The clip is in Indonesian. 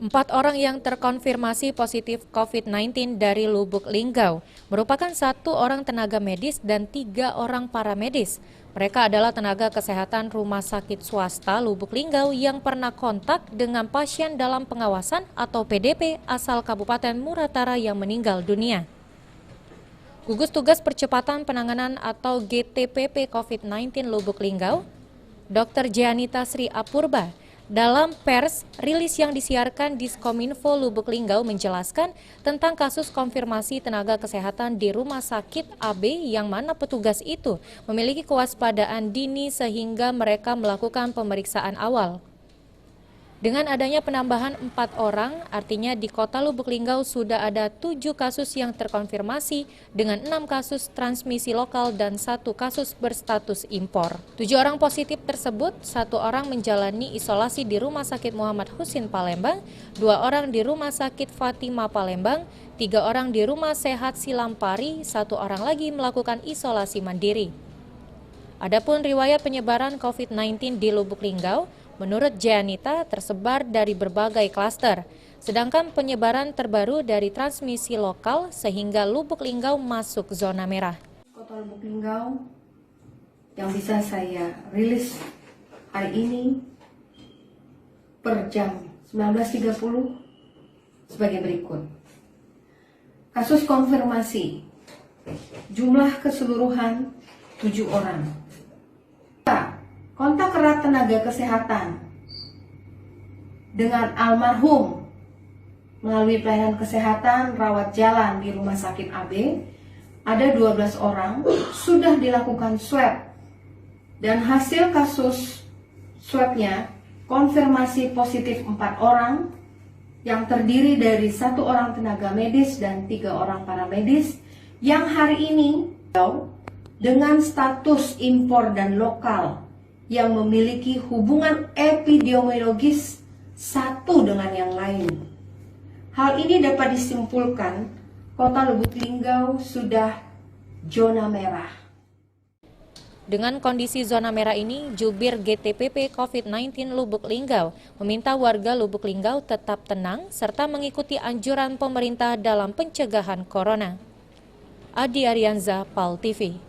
4 orang yang terkonfirmasi positif COVID-19 dari Lubuk Linggau merupakan 1 orang tenaga medis dan 3 orang paramedis. Mereka adalah tenaga kesehatan rumah sakit swasta Lubuk Linggau yang pernah kontak dengan pasien dalam pengawasan atau PDP asal Kabupaten Muratara yang meninggal dunia. Gugus Tugas Percepatan Penanganan atau GTPP COVID-19 Lubuk Linggau, Dr. Jeanita Sri Apurba, dalam pers rilis yang disiarkan Diskominfo Lubuk Linggau menjelaskan tentang kasus konfirmasi tenaga kesehatan di Rumah Sakit AB yang mana petugas itu memiliki kewaspadaan dini sehingga mereka melakukan pemeriksaan awal. Dengan adanya penambahan 4 orang, artinya di kota Lubuk Linggau sudah ada 7 kasus yang terkonfirmasi dengan 6 kasus transmisi lokal dan 1 kasus berstatus impor. 7 orang positif tersebut, 1 orang menjalani isolasi di Rumah Sakit Muhammad Husin Palembang, 2 orang di Rumah Sakit Fatima Palembang, 3 orang di Rumah Sehat Silampari, 1 orang lagi melakukan isolasi mandiri. Adapun riwayat penyebaran COVID-19 di Lubuk Linggau, menurut Jeanita tersebar dari berbagai klaster, sedangkan penyebaran terbaru dari transmisi lokal sehingga Lubuk Linggau masuk zona merah. Kota Lubuk Linggau yang bisa saya rilis hari ini per jam 19.30 sebagai berikut. Kasus konfirmasi, jumlah keseluruhan 7 orang. Kontak erat tenaga kesehatan dengan almarhum melalui pelayanan kesehatan rawat jalan di Rumah Sakit AB ada 12 orang sudah dilakukan swab dan hasil kasus swabnya konfirmasi positif 4 orang yang terdiri dari 1 orang tenaga medis dan 3 orang paramedis yang hari ini dengan status impor dan lokal yang memiliki hubungan epidemiologis satu dengan yang lain. Hal ini dapat disimpulkan Kota Lubuk Linggau sudah zona merah. Dengan kondisi zona merah ini, Jubir GTPP COVID-19 Lubuk Linggau meminta warga Lubuk Linggau tetap tenang serta mengikuti anjuran pemerintah dalam pencegahan corona. Adi Arianza, PAL TV.